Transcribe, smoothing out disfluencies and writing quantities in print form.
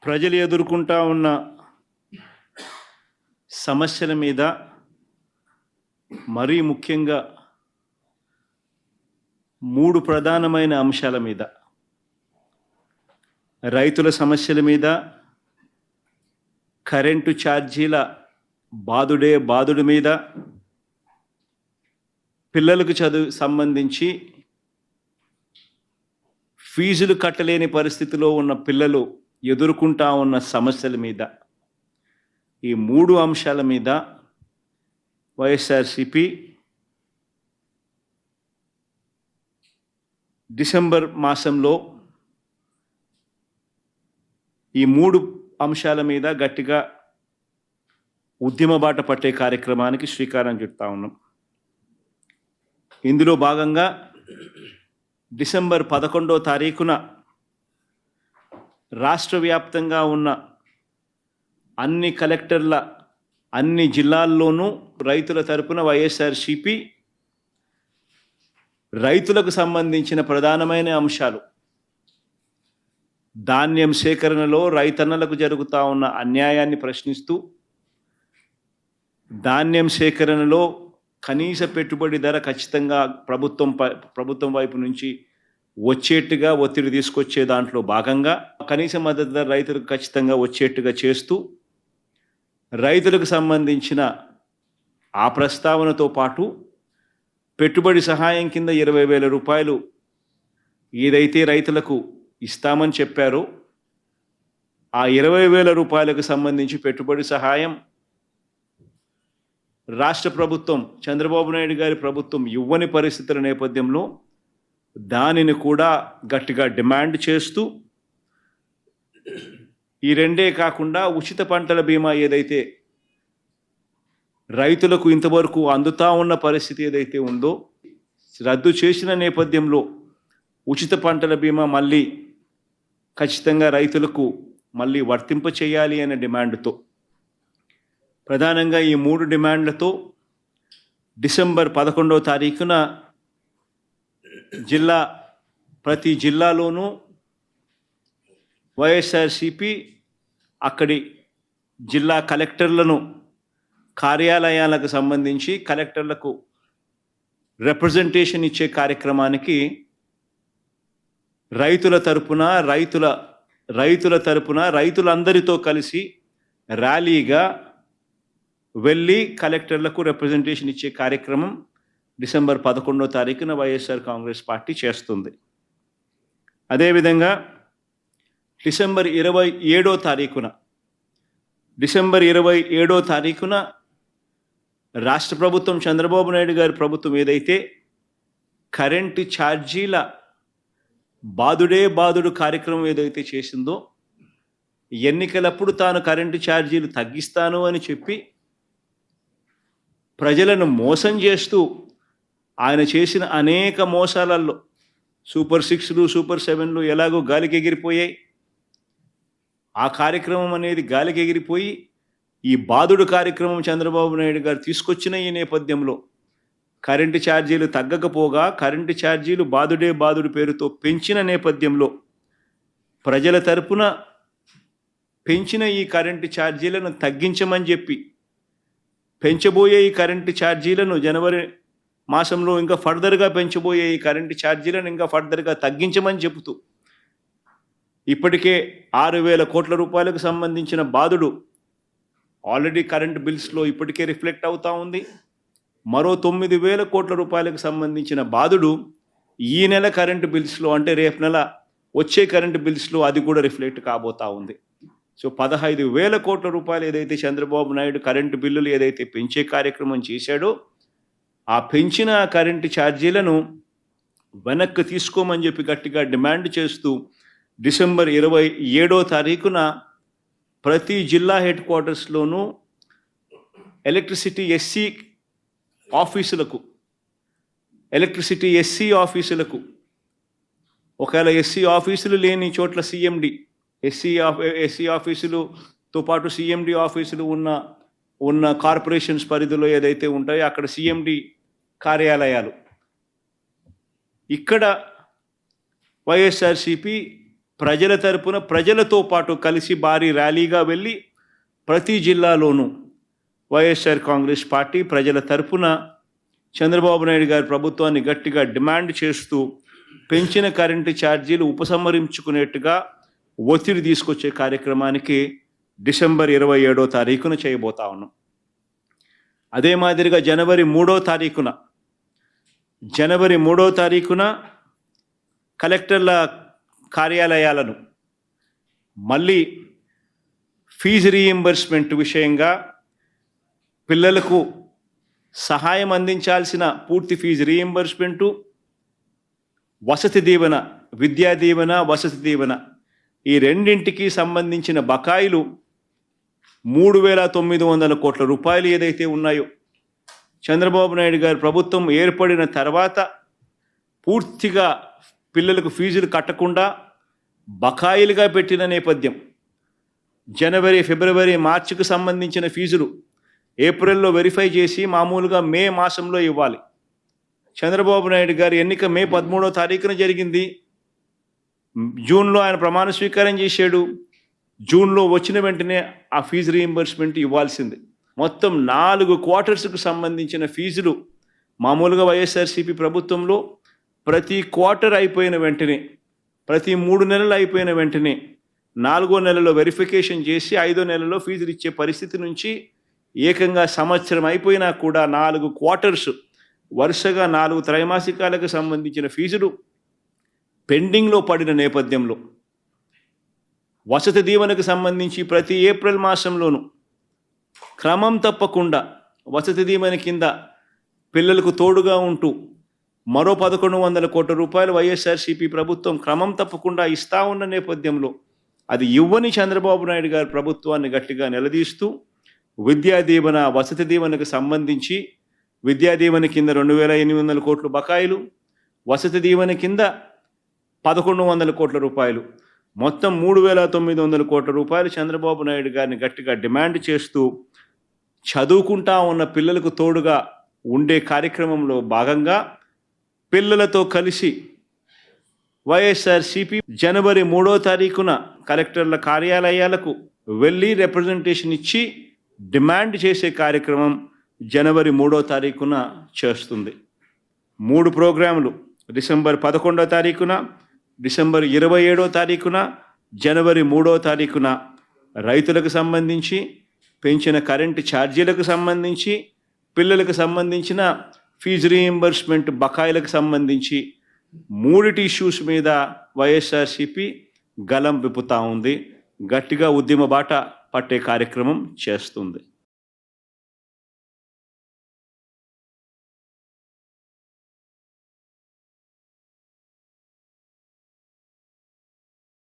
ప్రజలు ఎదుర్కొంటా ఉన్న సమస్యల మీద మరీ ముఖ్యంగా 3 ప్రధానమైన అంశాల మీద, రైతుల సమస్యల మీద, కరెంటు ఛార్జీల బాదుడు మీద, పిల్లలకు చదువు సంబంధించి ఫీజులు కట్టలేని పరిస్థితిలో ఉన్న పిల్లలు ఎదుర్కొంటా ఉన్న సమస్యల మీద, ఈ 3 అంశాల మీద వైఎస్ఆర్సీపీ డిసెంబర్ మాసంలో ఈ 3 అంశాల మీద గట్టిగా ఉద్యమ బాట పట్టే కార్యక్రమానికి శ్రీకారం చుడతా ఉన్నాం. ఇందులో భాగంగా డిసెంబర్ 11వ తారీఖున రాష్ట్ర వ్యాప్తంగా ఉన్న అన్ని కలెక్టర్ల అన్ని జిల్లాల్లోనూ రైతుల తరపున వైఎస్ఆర్సీపీ రైతులకు సంబంధించిన ప్రధానమైన అంశాలు, ధాన్యం సేకరణలో రైతన్నలకు జరుగుతూ ఉన్న అన్యాయాన్ని ప్రశ్నిస్తూ, ధాన్యం సేకరణలో కనీస పెట్టుబడి ధర ఖచ్చితంగా ప్రభుత్వం వైపు నుంచి వచ్చేట్టుగా ఒత్తిడి తీసుకొచ్చే దాంట్లో భాగంగా కనీస మద్దతు ధర రైతులకు ఖచ్చితంగా వచ్చేట్టుగా చేస్తూ, రైతులకు సంబంధించిన ఆ ప్రస్తావనతో పాటు పెట్టుబడి సహాయం కింద 20,000 రూపాయలు ఏదైతే రైతులకు ఇస్తామని చెప్పారో ఆ 20,000 రూపాయలకు సంబంధించి పెట్టుబడి సహాయం రాష్ట్ర ప్రభుత్వం, చంద్రబాబు నాయుడు గారి ప్రభుత్వం ఇవ్వని పరిస్థితుల నేపథ్యంలో దానిని కూడా గట్టిగా డిమాండ్ చేస్తూ, ఈ రెండే కాకుండా ఉచిత పంటల బీమా ఏదైతే రైతులకు ఇంతవరకు అందుతా ఉన్న పరిస్థితి ఏదైతే ఉందో రద్దు చేసిన నేపథ్యంలో ఉచిత పంటల బీమా మళ్ళీ ఖచ్చితంగా రైతులకు మళ్ళీ వర్తింప చేయాలి అనే డిమాండ్తో, ప్రధానంగా ఈ 3 డిమాండ్లతో డిసెంబర్ 11వ తారీఖున ప్రతి జిల్లాలోనూ వైఎస్ఆర్సీపీ అక్కడి జిల్లా కలెక్టర్లను కార్యాలయాలకు సంబంధించి కలెక్టర్లకు రిప్రజెంటేషన్ ఇచ్చే కార్యక్రమానికి రైతులందరితో కలిసి ర్యాలీగా వెళ్ళి కలెక్టర్లకు రిప్రజెంటేషన్ ఇచ్చే కార్యక్రమం డిసెంబర్ 11వ తారీఖున వైఎస్ఆర్ కాంగ్రెస్ పార్టీ చేస్తుంది. అదేవిధంగా డిసెంబర్ 27వ తారీఖున రాష్ట్ర ప్రభుత్వం, చంద్రబాబు నాయుడు గారి ప్రభుత్వం ఏదైతే కరెంటు ఛార్జీల బాదుడు కార్యక్రమం ఏదైతే చేసిందో, ఎన్నికలప్పుడు తాను కరెంటు ఛార్జీలు తగ్గిస్తాను అని చెప్పి ప్రజలను మోసం చేస్తూ ఆయన చేసిన అనేక మోసాలలో సూపర్ 6లు, సూపర్ 7లు ఎలాగో గాలికి ఎగిరిపోయాయి. ఆ కార్యక్రమం అనేది గాలికి ఎగిరిపోయి ఈ బాదుడు కార్యక్రమం చంద్రబాబు నాయుడు గారు తీసుకొచ్చిన ఈ నేపథ్యంలో కరెంటు ఛార్జీలు తగ్గకపోగా కరెంటు ఛార్జీలు బాదుడు పేరుతో పెంచిన నేపథ్యంలో ప్రజల తరపున పెంచిన ఈ కరెంటు ఛార్జీలను తగ్గించమని చెప్పి, పెంచబోయే ఈ కరెంటు ఛార్జీలను జనవరి మాసంలో ఇంకా ఫర్దర్గా పెంచబోయే ఈ కరెంటు ఛార్జీలను ఇంకా ఫర్దర్గా తగ్గించమని చెబుతూ ఇప్పటికే 6,000 కోట్ల రూపాయలకు సంబంధించిన బాదుడు ఆల్రెడీ కరెంట్ బిల్స్లో ఇప్పటికే రిఫ్లెక్ట్ అవుతూ ఉంది. మరో 9,000 కోట్ల రూపాయలకు సంబంధించిన బాదుడు ఈ నెల కరెంటు బిల్స్లో, అంటే రేపు నెల వచ్చే కరెంటు బిల్స్లో అది కూడా రిఫ్లెక్ట్ కాబోతూ ఉంది. సో 15,000 కోట్ల రూపాయలు ఏదైతే చంద్రబాబు నాయుడు కరెంటు బిల్లులు ఏదైతే పెంచే కార్యక్రమం చేశాడో ఆ పెంచిన కరెంటు ఛార్జీలను వెనక్కి తీసుకోమని చెప్పి గట్టిగా డిమాండ్ చేస్తూ డిసెంబర్ 27వ తారీఖున ప్రతి జిల్లా హెడ్ క్వార్టర్స్లోనూ ఎలక్ట్రిసిటీ ఎస్సీ ఆఫీసులకు ఒకవేళ ఎస్సీ ఆఫీసులు లేని చోట్ల సిఎండి, ఎస్సీ ఆఫీసులతో పాటు సిఎండి ఆఫీసులు ఉన్న కార్పొరేషన్స్ పరిధిలో ఏదైతే ఉంటాయో అక్కడ సిఎండి కార్యాలయాలు, ఇక్కడ వైఎస్ఆర్సీపీ ప్రజల తరపున ప్రజలతో పాటు కలిసి భారీ ర్యాలీగా వెళ్ళి ప్రతి జిల్లాలోనూ వైఎస్ఆర్ కాంగ్రెస్ పార్టీ ప్రజల తరపున చంద్రబాబు నాయుడు గారి ప్రభుత్వాన్ని గట్టిగా డిమాండ్ చేస్తూ పెంచిన కరెంటు ఛార్జీలు ఉపసంహరించుకునేట్టుగా ఒత్తిడి తీసుకొచ్చే కార్యక్రమానికి డిసెంబర్ 27వ తారీఖున చేయబోతా ఉన్నాం. అదే మాదిరిగా జనవరి 3వ తారీఖున కలెక్టర్ల కార్యాలయాలను మళ్ళీ ఫీజు రీయింబర్స్మెంట్ విషయంగా పిల్లలకు సహాయం అందించాల్సిన పూర్తి ఫీజు రీయింబర్స్మెంటు, వసతి దీవెన, విద్యా దీవెన, వసతి దీవెన ఈ రెండింటికి సంబంధించిన బకాయిలు 3,900 కోట్ల రూపాయలు ఏదైతే ఉన్నాయో చంద్రబాబు నాయుడు గారి ప్రభుత్వం ఏర్పడిన తర్వాత పూర్తిగా పిల్లలకు ఫీజులు కట్టకుండా బకాయిలుగా పెట్టిన నేపథ్యం. జనవరి, ఫిబ్రవరి, మార్చికి సంబంధించిన ఫీజులు ఏప్రిల్లో వెరిఫై చేసి మామూలుగా మే మాసంలో ఇవ్వాలి. చంద్రబాబు నాయుడు గారి ఎన్నిక మే 13వ తారీఖున జరిగింది. జూన్లో ఆయన ప్రమాణ స్వీకారం చేశాడు. జూన్లో వచ్చిన వెంటనే ఆ ఫీజు రీయింబర్స్మెంట్ ఇవ్వాల్సింది. మొత్తం 4 క్వార్టర్స్కు సంబంధించిన ఫీజులు మామూలుగా వైఎస్ఆర్సీపీ ప్రభుత్వంలో ప్రతి క్వార్టర్ అయిపోయిన వెంటనే, ప్రతి 3 నెలలు అయిపోయిన వెంటనే 4వ నెలలో వెరిఫికేషన్ చేసి 5వ నెలలో ఫీజులు ఇచ్చే పరిస్థితి నుంచి ఏకంగా సంవత్సరం అయిపోయినా కూడా 4 క్వార్టర్స్ వరుసగా 4 త్రైమాసికాలకు సంబంధించిన ఫీజులు పెండింగ్లో పడిన నేపథ్యంలో వసతి దీవెనకు సంబంధించి ప్రతి ఏప్రిల్ మాసంలోనూ క్రమం తప్పకుండా వసతి దీవెన కింద పిల్లలకు తోడుగా ఉంటూ మరో 1,100 కోట్ల రూపాయలు వైఎస్ఆర్సీపీ ప్రభుత్వం క్రమం తప్పకుండా ఇస్తా ఉన్న నేపథ్యంలో అది ఇవ్వని చంద్రబాబు నాయుడు గారి ప్రభుత్వాన్ని గట్టిగా నిలదీస్తూ విద్యా దీవెన, వసతి దీవెనకు సంబంధించి విద్యా దీవెన కింద 2,800 కోట్ల బకాయిలు, వసతి దీవెన కింద 1,100 కోట్ల రూపాయలు, మొత్తం 3,900 కోట్ల రూపాయలు చంద్రబాబు నాయుడు గారిని గట్టిగా డిమాండ్ చేస్తూ చదువుకుంటా ఉన్న పిల్లలకు తోడుగా ఉండే కార్యక్రమంలో భాగంగా పిల్లలతో కలిసి వైఎస్ఆర్సీపీ జనవరి 3వ తారీఖున కలెక్టర్ల కార్యాలయాలకు వెళ్ళి రిప్రజెంటేషన్ ఇచ్చి డిమాండ్ చేసే కార్యక్రమం జనవరి 3వ తారీఖున చేస్తుంది. 3 ప్రోగ్రాములు డిసెంబర్ 11వ తారీఖున, డిసెంబర్ 27వ తారీఖున, జనవరి 3వ తారీఖున రైతులకు సంబంధించి, పెంచిన కరెంటు ఛార్జీలకు సంబంధించి, పిల్లలకు సంబంధించిన ఫీజు రీయింబర్స్మెంట్ బకాయిలకు సంబంధించి 3 ఇష్యూస్ మీద వైఎస్ఆర్సీపీ గలం విప్పుతా ఉంది. గట్టిగా ఉద్యమ బాట పట్టే కార్యక్రమం చేస్తుంది.